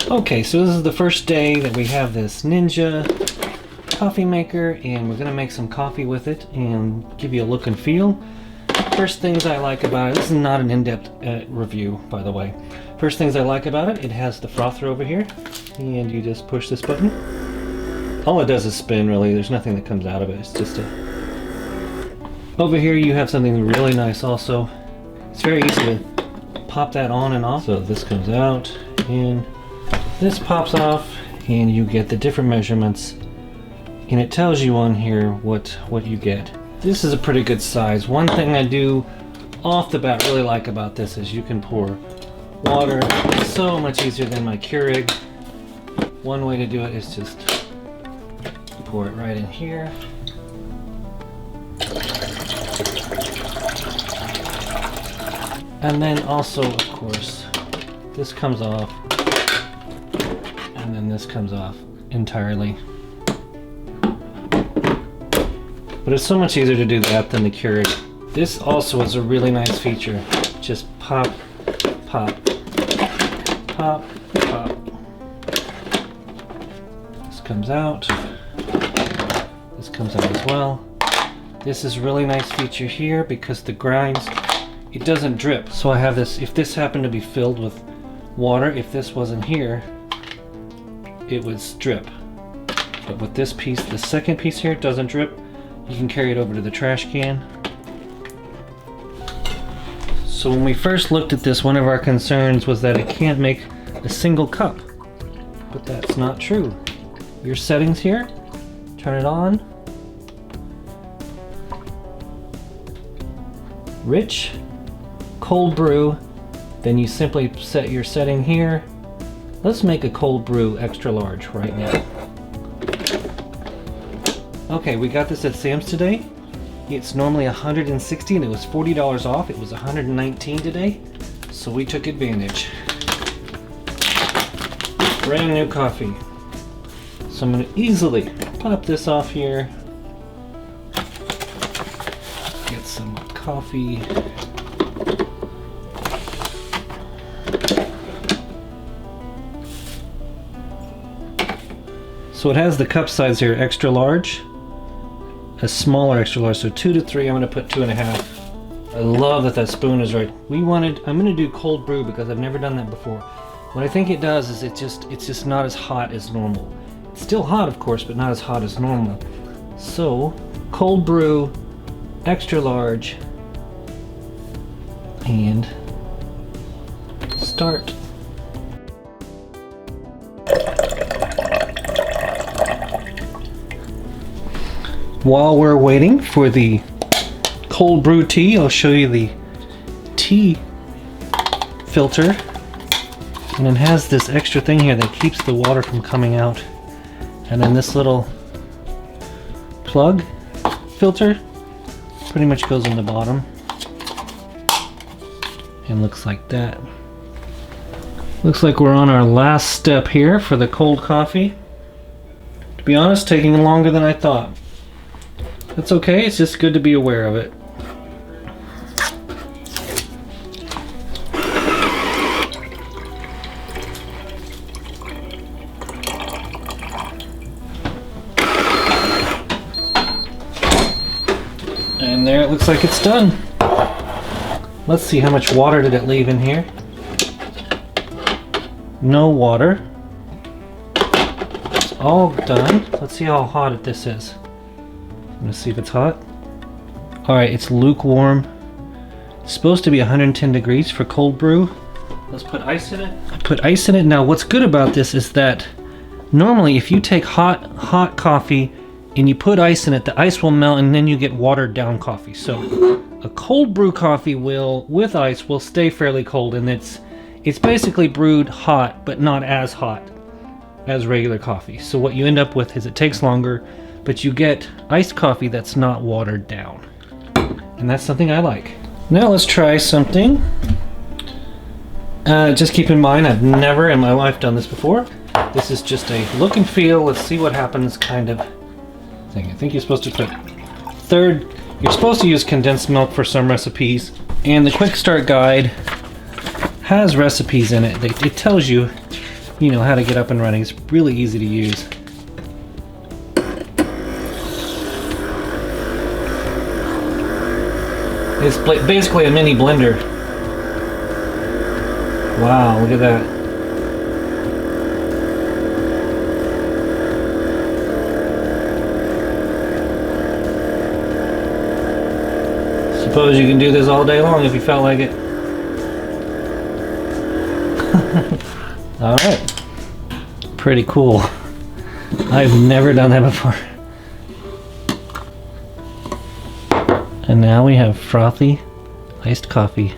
Okay, so this is the first day that we have this Ninja coffee maker, and we're gonna make some coffee with it and give you a look and feel. First things I like about it, this is not an in-depth review, by the way. First things I like about it, it has the frother over here, and you just push this button. All it does is spin, really. There's nothing that comes out of it. It's just a... Over here you have something really nice also. It's very easy to pop that on and off. So this comes out, and this pops off, and you get the different measurements. And it tells you on here what you get. This is a pretty good size. One thing I do off the bat really like about this is you can pour water so much easier than my Keurig. One way to do it is just pour it right in here. And then also, of course, this comes off, and then this comes off entirely. But it's so much easier to do that than the Keurig. This also is a really nice feature. Just pop, pop, pop, pop. This comes out. This comes out as well. This is a really nice feature here because the grinds, it doesn't drip. So I have this, if this happened to be filled with water, if this wasn't here, it would drip. But with this piece, the second piece here, it doesn't drip. You can carry it over to the trash can. So when we first looked at this, one of our concerns was that it can't make a single cup. But that's not true. Your settings here, turn it on. Rich, cold brew, then you simply set your setting here. Let's make a cold brew extra large right now. Okay, we got this at Sam's today. It's normally $160 and it was $40 off. It was $119 today, so we took advantage. Brand new coffee. So I'm going to easily pop this off here. Get some coffee. So it has the cup size here, extra large. A smaller extra large, so 2 to 3. I'm going to put 2.5. I love that spoon is right. I'm going to do cold brew because I've never done that before. What I think it does is it's just not as hot as normal. It's still hot, of course, but not as hot as normal. So cold brew, extra large, and start. While we're waiting for the cold brew tea, I'll show you the tea filter. And it has this extra thing here that keeps the water from coming out. And then this little plug filter pretty much goes in the bottom. And looks like that. Looks like we're on our last step here for the cold coffee. To be honest, taking longer than I thought. That's okay, it's just good to be aware of it. And there it looks like it's done. Let's see how much water did it leave in here. No water. It's all done. Let's see how hot this is. I'm gonna see if it's hot. Alright, it's lukewarm. It's supposed to be 110 degrees for cold brew. Let's put ice in it. I put ice in it. Now what's good about this is that normally if you take hot coffee and you put ice in it, the ice will melt and then you get watered down coffee. So a cold brew coffee with ice will stay fairly cold, and it's basically brewed hot but not as hot as regular coffee. So what you end up with is it takes longer, but you get iced coffee that's not watered down. And that's something I like. Now let's try something. Just keep in mind, I've never in my life done this before. This is just a look and feel, let's see what happens kind of thing. I think you're supposed to put you're supposed to use condensed milk for some recipes. And the quick start guide has recipes in it. It tells you you know how to get up and running. It's really easy to use. It's basically a mini blender. Wow, look at that. Suppose you can do this all day long if you felt like it. Alright. Pretty cool. I've never done that before. And now we have frothy iced coffee.